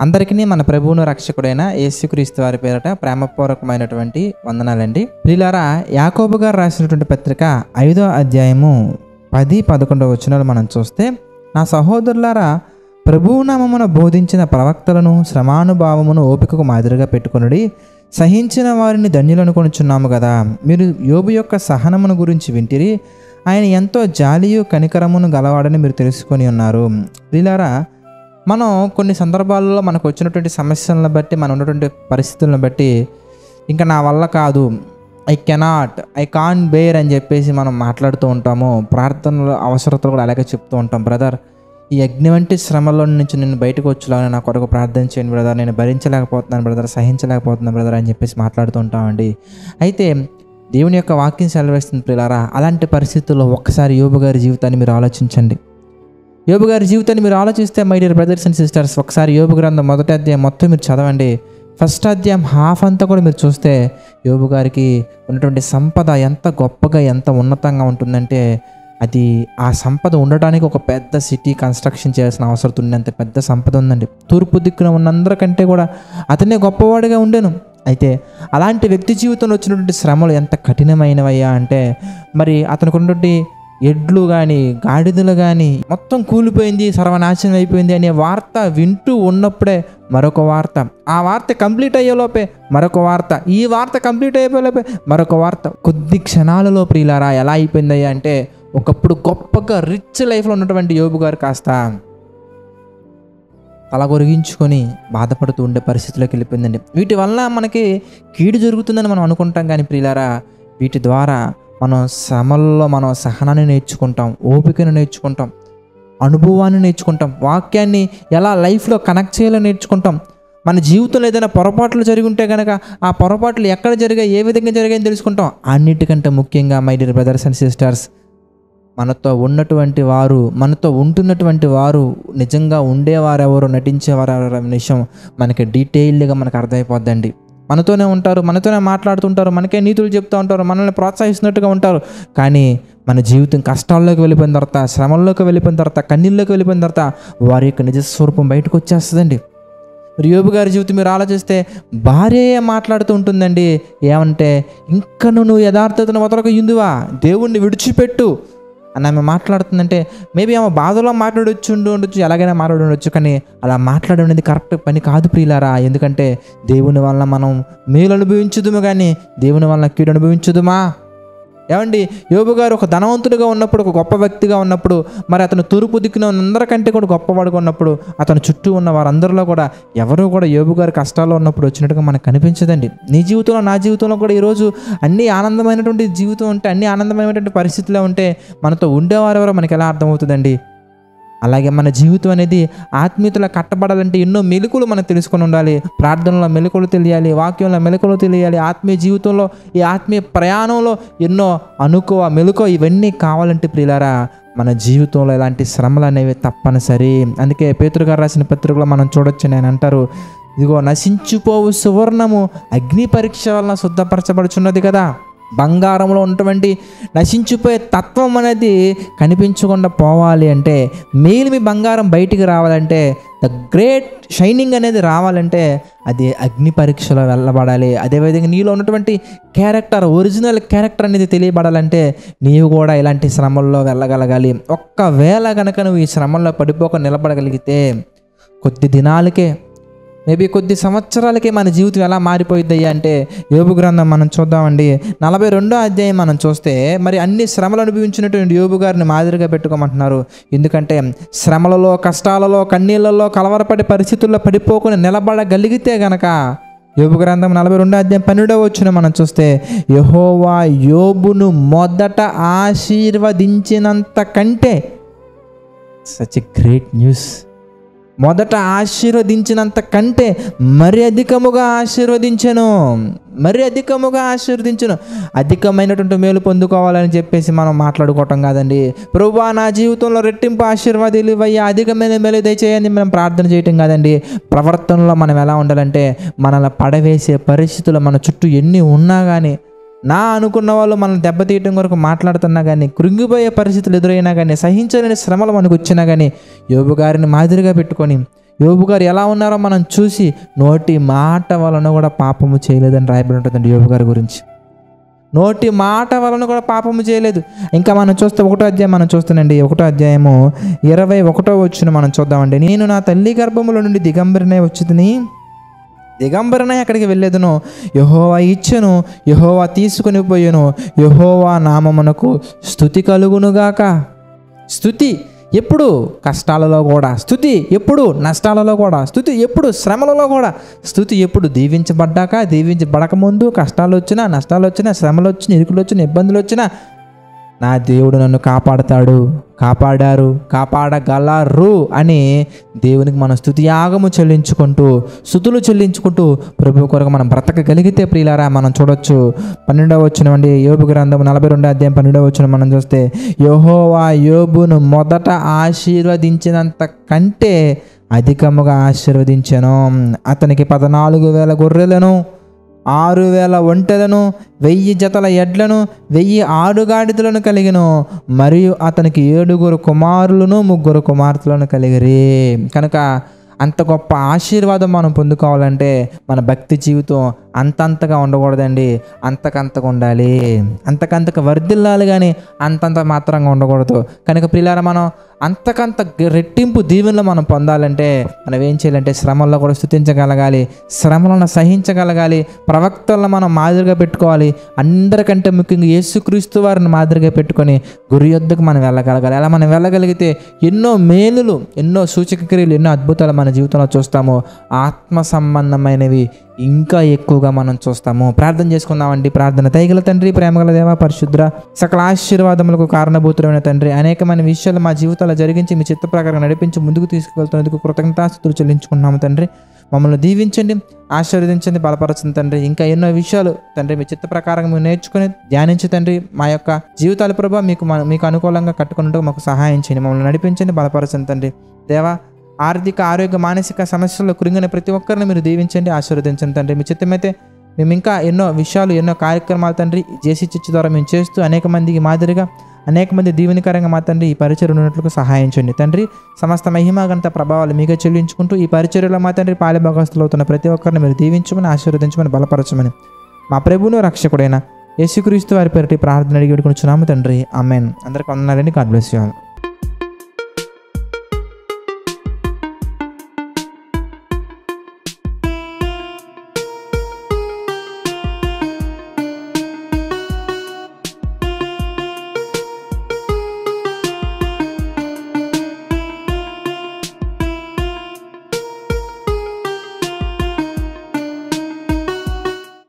అందరికీ మన ప్రభువును రక్షకుడైన యేసుక్రీస్తు వారి పేరట ప్రేమపూర్వకమైనటువంటి వందనాలండి. ప్రియులారా, యాకోబు గారు రాసినటువంటి పత్రిక 5వ అధ్యాయము 10-11 వచనాలు మనం చూస్తే, నా సహోదరులారా, ప్రభువు నామమున బోధించిన ప్రవక్తలను శ్రమానుభావమును ఓపికకు మాదిరిగా పెట్టుకొనుడి. సహించిన వారిని ధన్యులను కొనుచున్నాము కదా. మీరు యోబు యొక్క సహనమును గురించి వింటిరి. ఆయన ఎంతో జాలియు కనికరమును గలవాడని మీరు తెలుసుకొని ఉన్నారు. ప్రియులారా, మనం కొన్ని సందర్భాలలో మనకు వచ్చినటువంటి సమస్యలను బట్టి, మనం ఉన్నటువంటి పరిస్థితులను బట్టి, ఇంకా నా వల్ల కాదు, ఐ కాంట్ బేర్ అని చెప్పేసి మనం మాట్లాడుతూ ఉంటాము. ప్రార్థనలు అవసరతలు కూడా అలాగే చెప్తూ ఉంటాం. బ్రదర్, ఈ అగ్ని వంటి శ్రమలో నుంచి నేను బయటకు వచ్చేలాగా నా కొరకు ప్రార్థన చేయండి బ్రదర్, నేను భరించలేకపోతున్నాను బ్రదర్, సహించలేకపోతున్నాను బ్రదర్ అని చెప్పేసి మాట్లాడుతూ ఉంటామండి. అయితే దేవుని యొక్క వాక్యం సెలవిస్తుంది ప్రియులారా, అలాంటి పరిస్థితుల్లో ఒక్కసారి యోబు గారి జీవితాన్ని మీరు ఆలోచించండి. యోబు గారి జీవితాన్ని మీరు ఆలోచిస్తే, my dear brothers and sisters, ఒకసారి యోబు గ్రంథం 1వ అధ్యాయం మొత్తం మీరు చదవండి. ఫస్ట్ అధ్యాయం హాఫ్ అంతా కూడా మీరు చూస్తే, యోబు గారికి ఉన్నటువంటి సంపద ఎంత గొప్పగా, ఎంత ఉన్నతంగా ఉంటుందంటే, అది ఆ సంపద ఉండటానికి ఒక పెద్ద సిటీ కన్స్ట్రక్షన్ చేయాల్సిన అవసరం ఉన్నంత పెద్ద సంపద ఉందండి. తూర్పు దిక్కున ఉన్నందరికంటే కూడా అతనే గొప్పవాడిగా ఉండేను. అయితే అలాంటి వ్యక్తి జీవితంలో వచ్చినటువంటి శ్రమలు ఎంత కఠినమైనవయ్యా అంటే, మరి అతనికి ఉన్నటువంటి ఎడ్లు కానీ, గాడిదలు కానీ మొత్తం కూలిపోయింది, సర్వనాశనం అయిపోయింది అనే వార్త వింటూ ఉన్నప్పుడే మరొక వార్త, ఆ వార్త కంప్లీట్ అయ్యేలోపే మరొక వార్త, ఈ వార్త కంప్లీట్ అయిపోయేలోపే మరొక వార్త. కొద్ది క్షణాలలో ప్రియులారా ఎలా అయిపోయిందయ్యా అంటే, ఒకప్పుడు గొప్పగా రిచ్ లైఫ్లో ఉన్నటువంటి యోబు గారు కాస్త తలగొరిగించుకొని బాధపడుతూ ఉండే పరిస్థితిలోకి వెళ్ళిపోయిందండి. వీటి వల్ల మనకి కీడు జరుగుతుందని మనం అనుకుంటాం, కానీ ప్రియులారా, వీటి ద్వారా మనం శ్రమల్లో మనం సహనాన్ని నేర్చుకుంటాం, ఓపికను నేర్చుకుంటాం, అనుభవాన్ని నేర్చుకుంటాం, వాక్యాన్ని ఎలా లైఫ్లో కనెక్ట్ చేయాలో నేర్చుకుంటాం. మన జీవితంలో ఏదైనా పొరపాట్లు జరిగి ఉంటే కనుక ఆ పొరపాట్లు ఎక్కడ జరిగాయి, ఏ విధంగా జరిగాయని తెలుసుకుంటాం. అన్నిటికంటే ముఖ్యంగా my dear brothers and sisters, మనతో ఉన్నటువంటి వారు, మనతో ఉంటున్నటువంటి వారు నిజంగా ఉండేవారెవరు, నటించేవారెవరు అనే విషయం మనకి డీటెయిల్డ్గా మనకు అర్థమైపోద్దండి. మనతోనే ఉంటారు, మనతోనే మాట్లాడుతుంటారు, మనకే నీతులు చెప్తూ ఉంటారు, మనల్ని ప్రోత్సహిస్తున్నట్టుగా ఉంటారు. కానీ మన జీవితం కష్టాల్లోకి వెళ్ళిపోయిన తర్వాత, శ్రమల్లోకి వెళ్ళిపోయిన తర్వాత, కన్నీళ్ళలోకి వెళ్ళిపోయిన తర్వాత వారి యొక్క నిజస్వరూపం బయటకు వచ్చేస్తుందండి. యోబు గారి జీవితం మీరు ఆలోచిస్తే, భార్య మాట్లాడుతూ ఉంటుందండి. ఏమంటే, ఇంకా నువ్వు యథార్థతను వదలకు ఇందువా, దేవుణ్ణి విడిచిపెట్టు అని ఆమె మాట్లాడుతుందంటే, మేబీ ఆమె బాధలో ఉండొచ్చు, ఎలాగైనా ఉండొచ్చు, కానీ అలా మాట్లాడేది కరెక్ట్ పని కాదు ప్రియులారా. ఎందుకంటే దేవుని వలన మనం మేలు అనుభవించుదుము, కానీ దేవుని వలన కీడు అనుభవించుదుమా? ఏమండి, యోబు గారు ఒక ధనవంతుడిగా ఉన్నప్పుడు, ఒక గొప్ప వ్యక్తిగా ఉన్నప్పుడు, మరి అతను తూర్పు దిక్కున అందరికంటే కూడా గొప్పవాడుగా ఉన్నప్పుడు, అతను చుట్టూ ఉన్న వారందరిలో కూడా ఎవరు కూడా యోబు గారు కష్టాల్లో ఉన్నప్పుడు వచ్చినట్టుగా మనకు కనిపించదండి. నీ జీవితంలో, నా జీవితంలో కూడా ఈరోజు అన్ని ఆనందమైనటువంటి జీవితం ఉంటే, అన్ని ఆనందమైనటువంటి పరిస్థితుల్లో ఉంటే, మనతో ఉండేవారెవరో మనకి ఎలా అర్థమవుతుందండి? అలాగే మన జీవితం అనేది ఆత్మీయతలో కట్టబడాలంటే ఎన్నో మెలకువలు మనం తెలుసుకొని ఉండాలి. ప్రార్థనలో మెలకువలు తెలియాలి, వాక్యంలో మెలకువలు తెలియాలి, ఆత్మీయ జీవితంలో, ఈ ఆత్మీయ ప్రయాణంలో ఎన్నో మెలకువ ఇవన్నీ కావాలంటే ప్రియులారా, మన జీవితంలో ఇలాంటి శ్రమలు అనేవి తప్పనిసరి. అందుకే పేతురు గారు రాసిన పత్రికలో మనం చూడొచ్చు, నేను అంటారు, ఇదిగో నశించిపోవు సువర్ణము అగ్ని పరీక్ష వలన శుద్ధపరచబడుచున్నది కదా. బంగారంలో ఉన్నటువంటి నశించిపోయే తత్వం అనేది కనిపించకుండా పోవాలి అంటే, మేలిమి బంగారం బయటికి రావాలంటే, ద గ్రేట్ షైనింగ్ అనేది రావాలంటే అది అగ్ని పరీక్షలో వెళ్ళబడాలి. అదేవిధంగా నీలో ఉన్నటువంటి క్యారెక్టర్, ఒరిజినల్ క్యారెక్టర్ అనేది తెలియబడాలంటే నీవు కూడా ఇలాంటి శ్రమల్లో వెళ్ళగలగాలి. ఒక్కవేళ కనుక నువ్వు ఈ శ్రమల్లో పడిపోక నిలబడగలిగితే, కొద్ది దినాలకే, మేబీ కొద్ది సంవత్సరాలకే మన జీవితం ఎలా మారిపోయిద్దయ్యా అంటే, యోబు గ్రంథం మనం చూద్దామండి. 42వ అధ్యాయం మనం చూస్తే, మరి అన్ని శ్రమలు అనుభవించినటువంటి యోబు గారిని మాదిరిగా పెట్టుకోమంటున్నారు. ఎందుకంటే శ్రమలలో, కష్టాలలో, కన్నీళ్ళలో, కలవరపడే పరిస్థితుల్లో పడిపోకుండా నిలబడగలిగితే గనక, యోబు గ్రంథం 42వ అధ్యాయం 12వ వచనం మనం చూస్తే, యెహోవా యోబును మొదట ఆశీర్వదించినంత కంటే, సచ్ ఎ గ్రేట్ న్యూస్, మొదట ఆశీర్వదించినంత కంటే మరి అధికముగా ఆశీర్వదించెను. అధికమైనటువంటి మేలు పొందుకోవాలని చెప్పేసి మనం మాట్లాడుకోవటం కాదండి. ప్రభువా, నా జీవితంలో రెట్టింపు ఆశీర్వాదాలు ఇవ్వయ్యా, అధికమైన మేలు దయచేయండి మనం ప్రార్థన చేయటం కాదండి. ప్రవర్తనలో మనం ఎలా ఉండాలంటే, మనల్ని పడవేసే పరిస్థితులు మన చుట్టూ ఎన్ని ఉన్నా కానీ, నా అనుకున్న వాళ్ళు మనం దెబ్బతీయటం కొరకు మాట్లాడుతున్నా కానీ, కృంగిపోయే పరిస్థితులు ఎదురైనా కానీ, సహించలేని శ్రమలు మనకు వచ్చినా కానీ, యోబు గారిని మాదిరిగా పెట్టుకొని యోబు గారు ఎలా ఉన్నారో మనం చూసి నోటి మాట వలన కూడా పాపము చేయలేదని రాయబడి ఉంటుందండి యోబు గారి గురించి. నోటి మాట వలన కూడా పాపము చేయలేదు. ఇంకా మనం చూస్తే 1వ అధ్యాయం మనం చూస్తానండి. 1వ అధ్యాయము 21వ వచనం మనం చూద్దామండి. నేను నా తల్లి గర్భములో నుండి దిగంబరినే వచ్చితిని, దిగంబరనే ఎక్కడికి వెళ్ళేదునో యెహోవా ఇచ్చెను, యెహోవా తీసుకుని పోయెను, యెహోవా నామమునకు స్తుతి కలుగునుగాక. స్తుతి ఎప్పుడు కష్టాలలో కూడా, స్తుతి ఎప్పుడు నష్టాలలో కూడా, స్తుతి ఎప్పుడు శ్రమలలో కూడా, స్తుతి ఎప్పుడు దీవించబడ్డాక, దీవించబడకముందు, కష్టాలు వచ్చినా నష్టాలు వచ్చినా శ్రమలు వచ్చినా ఇరుకులు వచ్చినా ఇబ్బందులు వచ్చినా నా దేవుడు నన్ను కాపాడతాడు, కాపాడారు, కాపాడగలరు అని దేవునికి మనం స్తుతి యాగము చెల్లించుకుంటూ, స్తుతులు చెల్లించుకుంటూ ప్రభు కొరకు మనం బ్రతకగలిగితే ప్రియులారా మనం చూడొచ్చు. 12వ వచనం అండి, యోబు గ్రంథం 42వ అధ్యాయం 12వ వచనం మనం చూస్తే, యెహోవా యోబును మొదట ఆశీర్వదించినంత కంటే అధికముగా ఆశీర్వదించెను. అతనికి 14,000 గొర్రెలను, 6,000 ఒంటెలను, 1000 జతల ఎడ్లను, 1000 ఆడుగాడిదలను కలిగిను. మరియు అతనికి 7 కుమారులను 3 కుమార్తెలను కలిగిరి. కనుక అంత గొప్ప ఆశీర్వాదం మనం పొందుకోవాలంటే మన భక్తి జీవితం అంతంతగా ఉండకూడదండి, అంతకంతగా ఉండాలి. అంతకంతకు వర్ధిల్లాలి కానీ అంతంత మాత్రంగా ఉండకూడదు. కనుక ప్రియులారా మనం అంతకంత రెట్టింపు దీవెనలు మనం పొందాలంటే మనం ఏం చేయాలంటే శ్రమల్లో కూడా స్తుతించగలగాలి, శ్రమలను సహించగలగాలి, ప్రవక్తలను మనం మాదిరిగా పెట్టుకోవాలి. అందరికంటే ముఖ్యంగా యేసుక్రీస్తు వారిని మాదిరిగా పెట్టుకొని గురి యొద్దకు మనం వెళ్ళగలగాలి. అలా మనం వెళ్ళగలిగితే ఎన్నో మేలులు, ఎన్నో సూచక క్రియలు, ఎన్నో అద్భుతాలు మన జీవితంలో చూస్తాము. ఆత్మ సంబంధమైనవి ఇంకా ఎక్కువగా మనం చూస్తాము. ప్రార్థన చేసుకుందామండి. ప్రార్థన. దయగల తండ్రి, ప్రేమగల దేవ, పరిశుద్ర, సకల ఆశీర్వాదములకు కారణభూతులైన తండ్రి, అనేకమైన విషయాలు మా జీవితాల్లో జరిగించి మీ చిత్త ప్రకారం నడిపించి ముందుకు తీసుకువెళ్తున్నందుకు కృతజ్ఞతాస్తుతులు చెల్లించుకున్నాము తండ్రి. మమ్మల్ని దీవించండి, ఆశీర్వదించండి, బలపరచండి తండ్రి. ఇంకా ఎన్నో విషయాలు తండ్రి మీ చిత్త ప్రకారం మేము నేర్చుకుని ధ్యానించి తండ్రి మా యొక్క జీవితాల ప్రభావ మీకు అనుకూలంగా కట్టుకున్నట్టు మాకు సహాయం చేయండి. మమ్మల్ని నడిపించండి, బలపరచండి తండ్రి. దేవా, ఆర్థిక, ఆరోగ్య, మానసిక సమస్యల్లో కృంగిన ప్రతి ఒక్కరిని మీరు దీవించండి, ఆశీర్వదించండి తండ్రి. మీ చిత్తమైతే మేము ఇంకా ఎన్నో విషయాలు, ఎన్నో కార్యక్రమాలు తండ్రి జేసీ చర్చి ద్వారా మేము చేస్తూ అనేక మందికి మాదిరిగా, అనేక మంది దీవెనకరంగా మా తండ్రి ఈ పరిచర్య ఉన్నట్లుగా సహాయం చేయండి తండ్రి. సమస్త మహిమ గంత ప్రభావాలు మీకే చెల్లించుకుంటూ ఈ పరిచర్యలో మా తండ్రి పాలిభాగస్తులు అవుతున్న ప్రతి ఒక్కరిని మీరు దీవించమని, ఆశీర్వదించమని, బలపరచమని మా ప్రభువును రక్షకుడైన యేసుక్రీస్తు వారి పేరిట ప్రార్థన అడిగి వేడుకొనుచున్నాము తండ్రి. ఆమేన్. అందరికీ వందనాలండి. God bless you all.